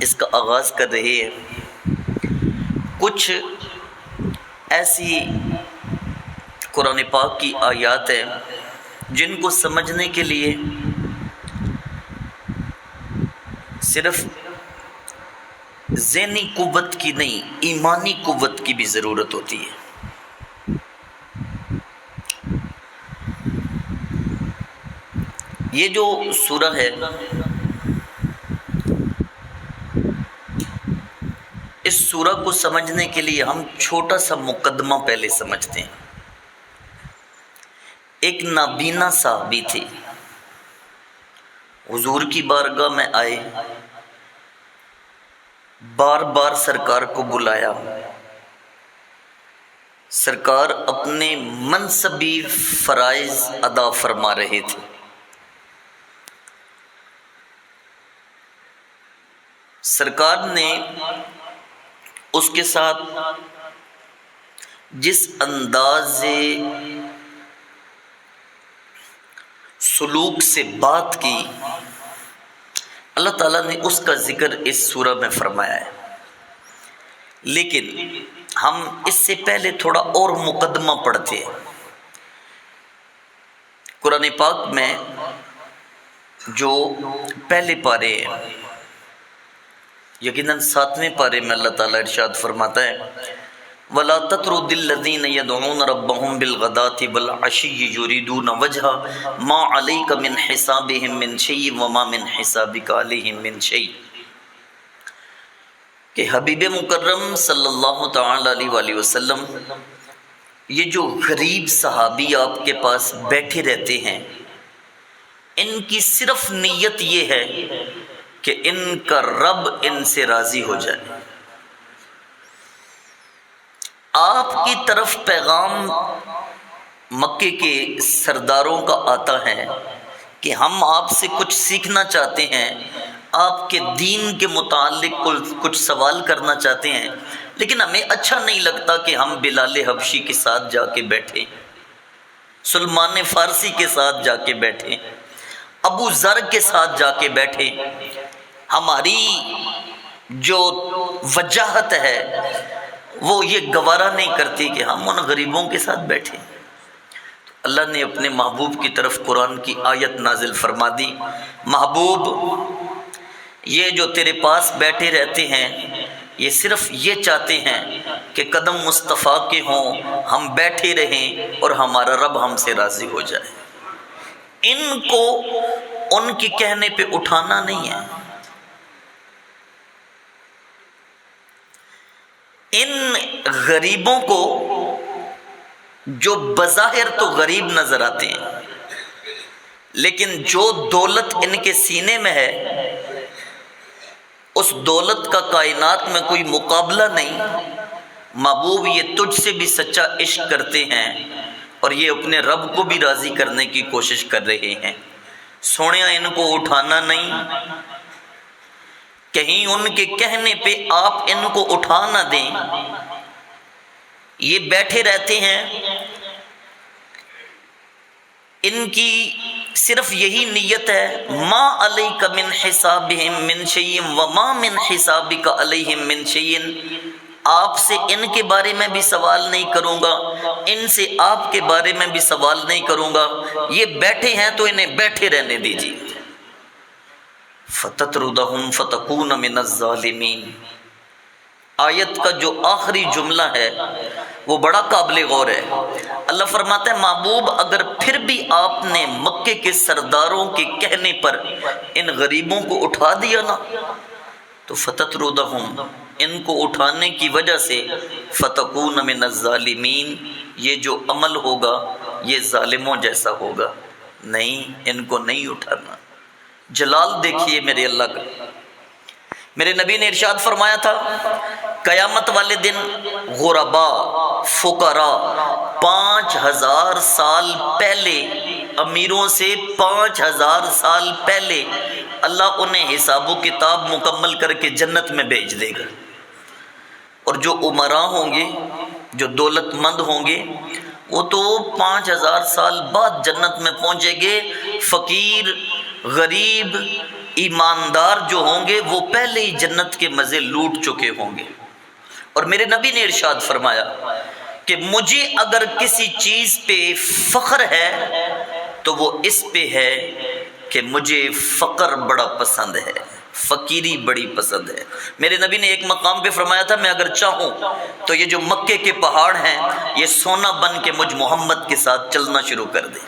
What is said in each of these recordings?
اس کا آغاز کر رہے ہیں، کچھ ایسی قرآن پاک کی آیات ہیں جن کو سمجھنے کے لیے صرف ذہنی قوت کی نہیں، ایمانی قوت کی بھی ضرورت ہوتی ہے۔ یہ جو سورہ ہے، اس سورہ کو سمجھنے کے لیے ہم چھوٹا سا مقدمہ پہلے سمجھتے ہیں۔ ایک نابینا صحابی تھے، حضور کی بارگاہ میں آئے، بار بار سرکار کو بلایا، سرکار اپنے منصبی فرائض ادا فرما رہے تھے۔ سرکار نے اس کے ساتھ جس انداز سلوک سے بات کی، اللہ تعالیٰ نے اس کا ذکر اس سورہ میں فرمایا ہے۔ لیکن ہم اس سے پہلے تھوڑا اور مقدمہ پڑھتے ہیں۔ قرآن پاک میں جو پہلے پارے ہیں، یقیناً 7ویں پارے میں اللہ تعالیٰ ارشاد فرماتا ہے وَلَا تَطْرُدِ الَّذِينَ يَدْعُونَ رَبَّهُمْ بِالْغَدَاةِ وَالْعَشِيِّ يُرِيدُونَ وَجْهَهُ مَا عَلَيْكَ مِنْ حِسَابِهِمْ مِنْ شَيْءٍ وَمَا مِنْ حِسَابِكَ عَلَيْهِمْ مِنْ شَيْءٍ، کہ حبیب مکرم صلی اللہ تعالی علیہ وآلہ وسلم، یہ جو غریب صحابی آپ کے پاس بیٹھے رہتے ہیں، ان کی صرف نیت یہ ہے کہ ان کا رب ان سے راضی ہو جائے۔ آپ کی طرف پیغام مکے کے سرداروں کا آتا ہے کہ ہم آپ سے کچھ سیکھنا چاہتے ہیں، آپ کے دین کے متعلق کچھ سوال کرنا چاہتے ہیں، لیکن ہمیں اچھا نہیں لگتا کہ ہم بلال حبشی کے ساتھ جا کے بیٹھیں، سلمان فارسی کے ساتھ جا کے بیٹھیں، ابو ذر کے ساتھ جا کے بیٹھیں۔ ہماری جو وجاہت ہے وہ یہ گوارا نہیں کرتی کہ ہم ان غریبوں کے ساتھ بیٹھیں۔ تو اللہ نے اپنے محبوب کی طرف قرآن کی آیت نازل فرما دی، محبوب یہ جو تیرے پاس بیٹھے رہتے ہیں، یہ صرف یہ چاہتے ہیں کہ قدم مصطفیٰ کے ہوں، ہم بیٹھے رہیں اور ہمارا رب ہم سے راضی ہو جائے۔ ان کو ان کے کہنے پہ اٹھانا نہیں ہے۔ ان غریبوں کو جو بظاہر تو غریب نظر آتے ہیں، لیکن جو دولت ان کے سینے میں ہے، اس دولت کا کائنات میں کوئی مقابلہ نہیں۔ محبوب یہ تجھ سے بھی سچا عشق کرتے ہیں اور یہ اپنے رب کو بھی راضی کرنے کی کوشش کر رہے ہیں۔ سونے ان کو اٹھانا نہیں، کہیں ان کے کہنے پہ آپ ان کو اٹھا نہ دیں۔ یہ بیٹھے رہتے ہیں، ان کی صرف یہی نیت ہے ما علیک من حسابہم من شیء وما من حسابک علیہم من شیء، آپ سے ان کے بارے میں بھی سوال نہیں کروں گا، ان سے آپ کے بارے میں بھی سوال نہیں کروں گا، یہ بیٹھے ہیں تو انہیں بیٹھے رہنے دیجیے۔ فَتَطْرُدَهُمْ فَتَكُونَ مِنَ الظَّالِمِينَ، آیت کا جو آخری جملہ ہے وہ بڑا قابل غور ہے۔ اللہ فرماتا ہے محبوب اگر پھر بھی آپ نے مکے کے سرداروں کے کہنے پر ان غریبوں کو اٹھا دیا نا، تو فَتَطْرُدَهُمْ، ان کو اٹھانے کی وجہ سے فَتَكُونَ مِنَ الظَّالِمِينَ، یہ جو عمل ہوگا یہ ظالموں جیسا ہوگا۔ نہیں، ان کو نہیں اٹھانا۔ جلال دیکھیے میرے اللہ کا۔ میرے نبی نے ارشاد فرمایا تھا قیامت والے دن غربا، فقراء 5000 سال پہلے، امیروں سے 5000 سال پہلے اللہ انہیں حساب و کتاب مکمل کر کے جنت میں بھیج دے گا، اور جو امراء ہوں گے، جو دولت مند ہوں گے، وہ تو 5000 سال بعد جنت میں پہنچیں گے۔ فقیر، غریب، ایماندار جو ہوں گے وہ پہلے ہی جنت کے مزے لوٹ چکے ہوں گے۔ اور میرے نبی نے ارشاد فرمایا کہ مجھے اگر کسی چیز پہ فخر ہے تو وہ اس پہ ہے کہ مجھے فقر بڑا پسند ہے، فقیری بڑی پسند ہے۔ میرے نبی نے ایک مقام پہ فرمایا تھا، میں اگر چاہوں تو یہ جو مکے کے پہاڑ ہیں یہ سونا بن کے مجھ محمد کے ساتھ چلنا شروع کر دیں،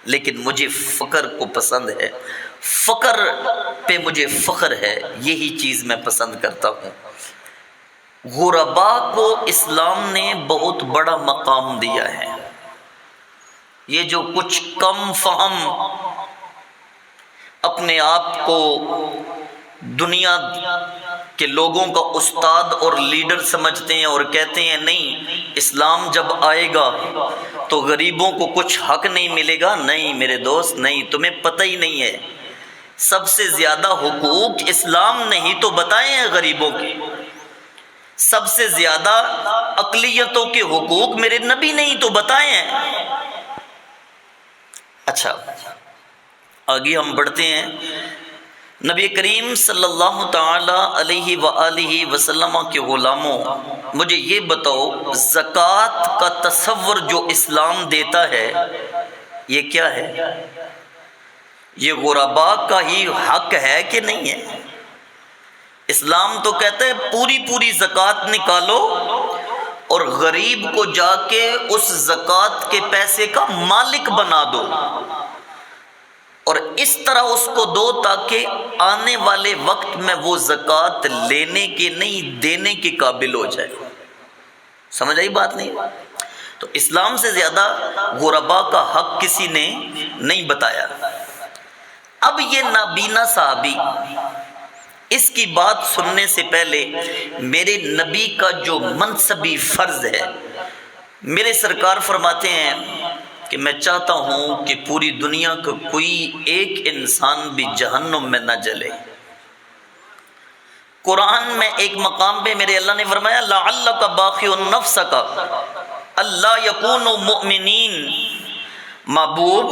لیکن مجھے فقر کو پسند ہے، فقر پہ مجھے فخر ہے، یہی چیز میں پسند کرتا ہوں۔ غربا کو اسلام نے بہت بڑا مقام دیا ہے۔ یہ جو کچھ کم فہم اپنے آپ کو دنیا کے لوگوں کا استاد اور لیڈر سمجھتے ہیں اور کہتے ہیں نہیں اسلام جب آئے گا تو غریبوں کو کچھ حق نہیں ملے گا، نہیں میرے دوست، نہیں، تمہیں پتہ ہی نہیں ہے، سب سے زیادہ حقوق اسلام نے ہی تو بتائے ہیں غریبوں کے، سب سے زیادہ اقلیتوں کے حقوق میرے نبی نے ہی تو بتائے ہیں۔ اچھا آگے ہم بڑھتے ہیں۔ نبی کریم صلی اللہ تعالی علیہ وآلہ وسلم کے غلاموں، مجھے یہ بتاؤ زکوٰۃ کا تصور جو اسلام دیتا ہے یہ کیا ہے؟ یہ غرباء کا ہی حق ہے کہ نہیں ہے؟ اسلام تو کہتا ہے پوری زکوٰۃ نکالو اور غریب کو جا کے اس زکوٰۃ کے پیسے کا مالک بنا دو، اور اس طرح اس کو دو تاکہ آنے والے وقت میں وہ زکوٰۃ لینے کے نہیں دینے کے قابل ہو جائے۔ سمجھ آئی بات نہیں؟ تو اسلام سے زیادہ غرباء کا حق کسی نے نہیں بتایا۔ اب یہ نابینا صحابی اس کی بات سننے سے پہلے میرے نبی کا جو منصبی فرض ہے، میرے سرکار فرماتے ہیں کہ میں چاہتا ہوں کہ پوری دنیا کا کوئی ایک انسان بھی جہنم میں نہ جلے۔ قرآن میں ایک مقام پہ میرے اللہ نے فرمایا لعلک باخع نفسک الا یکونوا مؤمنین۔ محبوب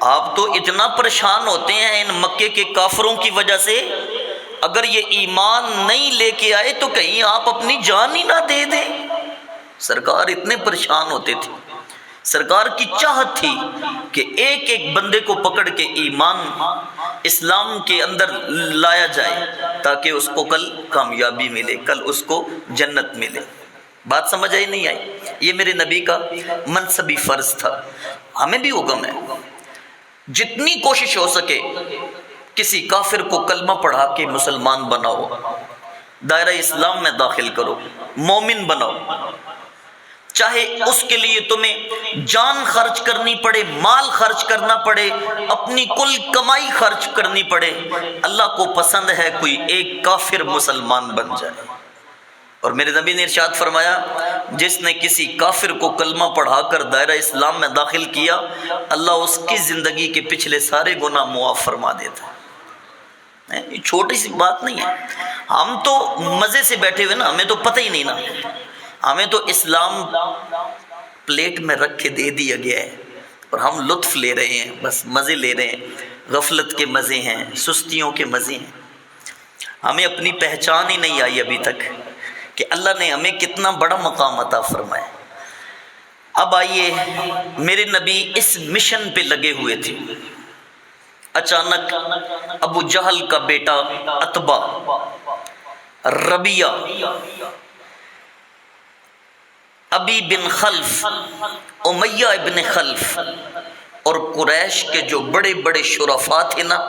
آپ تو اتنا پریشان ہوتے ہیں ان مکے کے کافروں کی وجہ سے، اگر یہ ایمان نہیں لے کے آئے تو کہیں آپ اپنی جان ہی نہ دے دیں۔ سرکار اتنے پریشان ہوتے تھے، سرکار کی چاہت تھی کہ ایک ایک بندے کو پکڑ کے ایمان اسلام کے اندر لایا جائے تاکہ اس کو کل کامیابی ملے، کل اس کو جنت ملے۔ بات سمجھ آئی نہیں آئی؟ یہ میرے نبی کا منصبی فرض تھا۔ ہمیں بھی حکم ہے جتنی کوشش ہو سکے کسی کافر کو کلمہ پڑھا کے مسلمان بناؤ، دائرہ اسلام میں داخل کرو، مومن بناؤ، چاہے اس کے لیے تمہیں جان خرچ کرنی پڑے، مال خرچ کرنا پڑے، اپنی کل کمائی خرچ کرنی پڑے، اللہ کو پسند ہے کوئی ایک کافر مسلمان بن جائے۔ اور میرے نبی نے ارشاد فرمایا جس نے کسی کافر کو کلمہ پڑھا کر دائرہ اسلام میں داخل کیا اللہ اس کی زندگی کے پچھلے سارے گناہ معاف فرما دیتا ہے۔ یہ چھوٹی سی بات نہیں ہے، ہم تو مزے سے بیٹھے ہوئے نا، ہمیں تو پتہ ہی نہیں نا، ہمیں تو اسلام پلیٹ میں رکھ کے دے دیا گیا ہے اور ہم لطف لے رہے ہیں، بس مزے لے رہے ہیں، غفلت کے مزے ہیں، سستیوں کے مزے ہیں۔ ہمیں اپنی پہچان ہی نہیں آئی ابھی تک کہ اللہ نے ہمیں کتنا بڑا مقام عطا فرمایا۔ اب آئیے، میرے نبی اس مشن پہ لگے ہوئے تھے، اچانک ابو جہل کا بیٹا عتبہ، ربیہ، ابی بن خلف، امیہ ابن خلف اور قریش کے جو بڑے بڑے شرفاء تھے نا،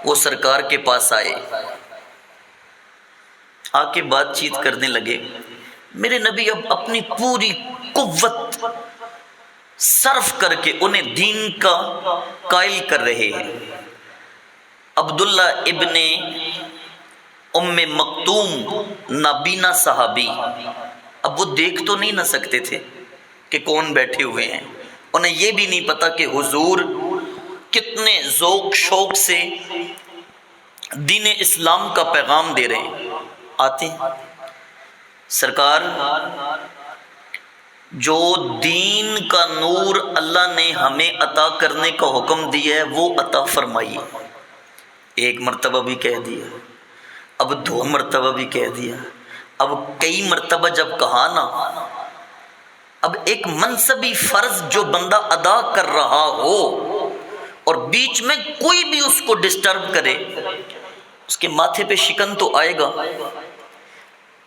وہ سرکار کے پاس آئے، آ کے بات چیت کرنے لگے۔ میرے نبی اب اپنی پوری قوت صرف کر کے انہیں دین کا قائل کر رہے ہیں۔ عبداللہ ابن ام مکتوم نابینا صحابی، اب وہ دیکھ تو نہیں نہ سکتے تھے کہ کون بیٹھے ہوئے ہیں، انہیں یہ بھی نہیں پتا کہ حضور کتنے ذوق شوق سے دین اسلام کا پیغام دے رہے ہیں۔ آتے ہیں سرکار، جو دین کا نور اللہ نے ہمیں عطا کرنے کا حکم دیا ہے وہ عطا فرمائیے۔ ایک مرتبہ بھی کہہ دیا، اب 2 مرتبہ بھی کہہ دیا، اب کئی مرتبہ جب کہا نا، اب ایک منصبی فرض جو بندہ ادا کر رہا ہو اور بیچ میں کوئی بھی اس کو ڈسٹرب کرے، اس کے ماتھے پہ شکن تو آئے گا۔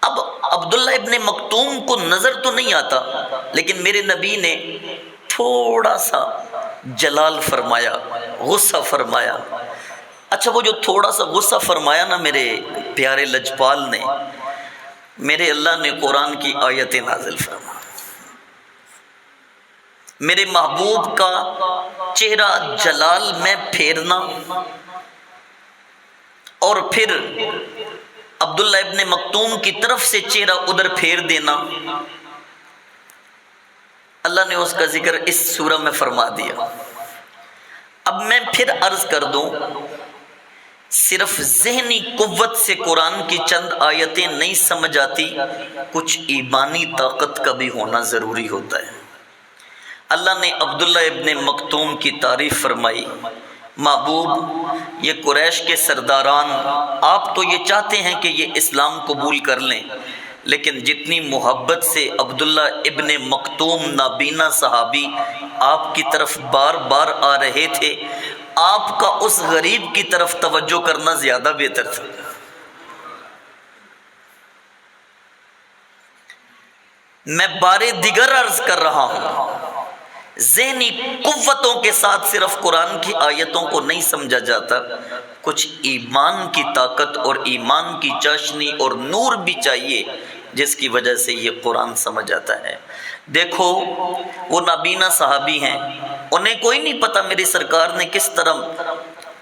اب عبداللہ ابن مکتوم کو نظر تو نہیں آتا، لیکن میرے نبی نے تھوڑا سا جلال فرمایا، غصہ فرمایا۔ اچھا وہ جو تھوڑا سا غصہ فرمایا نا میرے پیارے لجپال نے، میرے اللہ نے قرآن کی آیت نازل فرما، میرے محبوب کا چہرہ جلال میں پھیرنا اور پھر عبداللہ ابن مکتوم کی طرف سے چہرہ ادھر پھیر دینا، اللہ نے اس کا ذکر اس سورہ میں فرما دیا۔ اب میں پھر عرض کر دوں، صرف ذہنی قوت سے قرآن کی چند آیتیں نہیں سمجھ آتی، کچھ ایمانی طاقت کا بھی ہونا ضروری ہوتا ہے۔ اللہ نے عبداللہ ابن مکتوم کی تعریف فرمائی، محبوب یہ قریش کے سرداران آپ تو یہ چاہتے ہیں کہ یہ اسلام قبول کر لیں، لیکن جتنی محبت سے عبداللہ ابن مکتوم نابینا صحابی آپ کی طرف بار بار آ رہے تھے، آپ کا اس غریب کی طرف توجہ کرنا زیادہ بہتر تھا۔ میں بار دیگر عرض کر رہا ہوں، ذہنی قوتوں کے ساتھ صرف قرآن کی آیتوں کو نہیں سمجھا جاتا، کچھ ایمان کی طاقت اور ایمان کی چاشنی اور نور بھی چاہیے، جس کی وجہ سے یہ قرآن سمجھ آتا ہے۔ دیکھو وہ نابینا صحابی ہیں، انہیں کوئی نہیں پتا میری سرکار نے کس طرح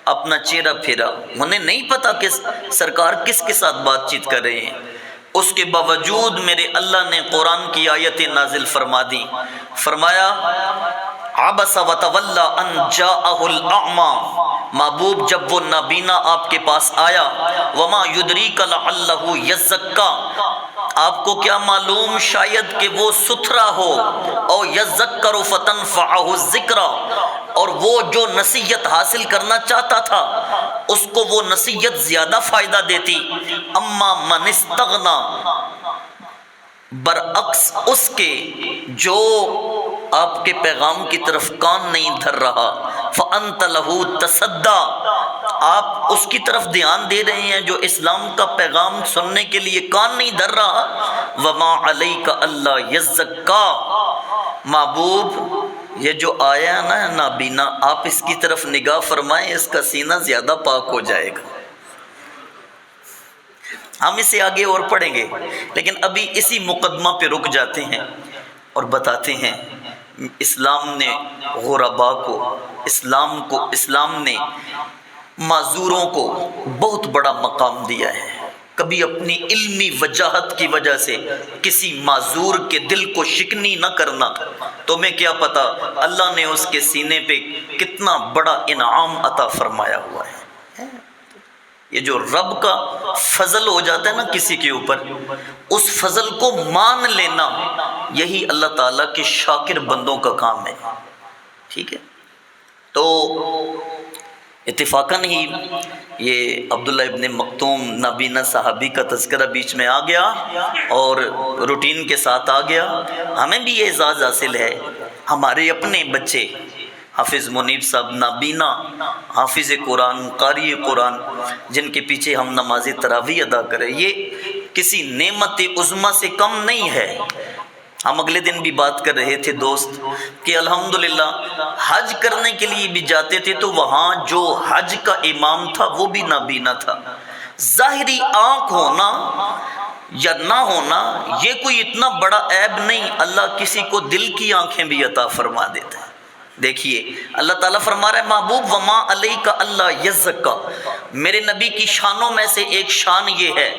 اپنا چہرہ پھیرا، انہیں نہیں پتا کہ سرکار کس کے ساتھ بات چیت کر رہے ہیں، اس کے باوجود میرے اللہ نے قرآن کی آیتیں نازل فرما دی، فرمایا عبس وتولی ان جاءہ الاعمی، محبوب جب وہ نابینا آپ کے پاس آیا، وما یدریک لعلہ یزکا، آپ کو کیا معلوم شاید کہ وہ ستھرا ہو، او یذکر فتنفعہ الذکر، اور وہ جو نصیحت حاصل کرنا چاہتا تھا اس کو وہ نصیحت زیادہ فائدہ دیتی، اما من استغنا، برعکس اس کے جو آپ کے پیغام کی طرف کان نہیں دھر رہا، فأنت لہ تصدی، آپ اس کی طرف دھیان دے رہے ہیں جو اسلام کا پیغام سننے کے لیے کان نہیں دھر رہا، وما علیک الا یزکا، محبوب یہ جو آیا نا نابینا، آپ اس کی طرف نگاہ فرمائیں، اس کا سینہ زیادہ پاک ہو جائے گا۔ ہم اسے آگے اور پڑھیں گے، لیکن ابھی اسی مقدمہ پہ رک جاتے ہیں اور بتاتے ہیں اسلام نے غربا کو، اسلام نے معذوروں کو بہت بڑا مقام دیا ہے۔ کبھی اپنی علمی وجاہت کی وجہ سے کسی معذور کے دل کو شکنی نہ کرنا، تمہیں کیا پتا اللہ نے اس کے سینے پہ کتنا بڑا انعام عطا فرمایا ہوا ہے۔ یہ جو رب کا فضل ہو جاتا ہے نا کسی کے اوپر، اس فضل کو مان لینا، یہی اللہ تعالیٰ کے شاکر بندوں کا کام ہے۔ ٹھیک ہے، تو اتفاقاً ہی یہ عبداللہ ابن مکتوم نابینا صحابی کا تذکرہ بیچ میں آ گیا اور روٹین کے ساتھ آ گیا۔ ہمیں بھی یہ اعزاز حاصل ہے، ہمارے اپنے بچے حافظ منیب صاحب نابینا، حافظ قرآن، قاری قرآن، جن کے پیچھے ہم نماز تراویح ادا کریں، یہ کسی نعمت عظمیٰ سے کم نہیں ہے۔ ہم اگلے دن بھی بات کر رہے تھے دوست کہ الحمدللہ حج کرنے کے لیے بھی جاتے تھے تو وہاں جو حج کا امام تھا وہ بھی نابینا تھا۔ ظاہری آنکھ ہونا یا نہ ہونا یہ کوئی اتنا بڑا عیب نہیں، اللہ کسی کو دل کی آنکھیں بھی عطا فرما دیتا ہے۔ دیکھیے اللہ تعالیٰ فرما رہا ہے محبوب وما علیک اللہ یزکا، میرے نبی کی شانوں میں سے ایک شان یہ ہے،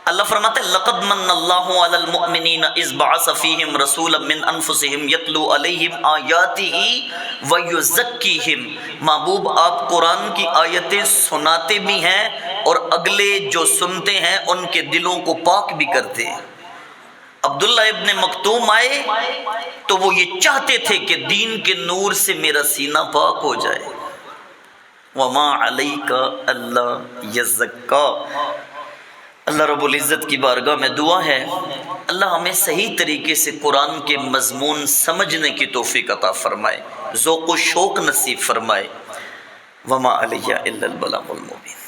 اللہ فرماتا ہے لقد من اللہ علی المؤمنین اذ بعث فیہم رسولا من انفسہم یتلو علیہم آیاتہ ویزکیہم، محبوب آپ قرآن کی آیتیں سناتے بھی ہیں اور اگلے جو سنتے ہیں ان کے دلوں کو پاک بھی کرتے ہیں۔ عبداللہ ابن مکتوم آئے تو وہ یہ چاہتے تھے کہ دین کے نور سے میرا سینہ پاک ہو جائے، وما علیک الا یزکا۔ اللہ رب العزت کی بارگاہ میں دعا ہے اللہ ہمیں صحیح طریقے سے قرآن کے مضمون سمجھنے کی توفیق عطا فرمائے، ذوق و شوق نصیب فرمائے۔ وما علیہ الا البلاغ المبین۔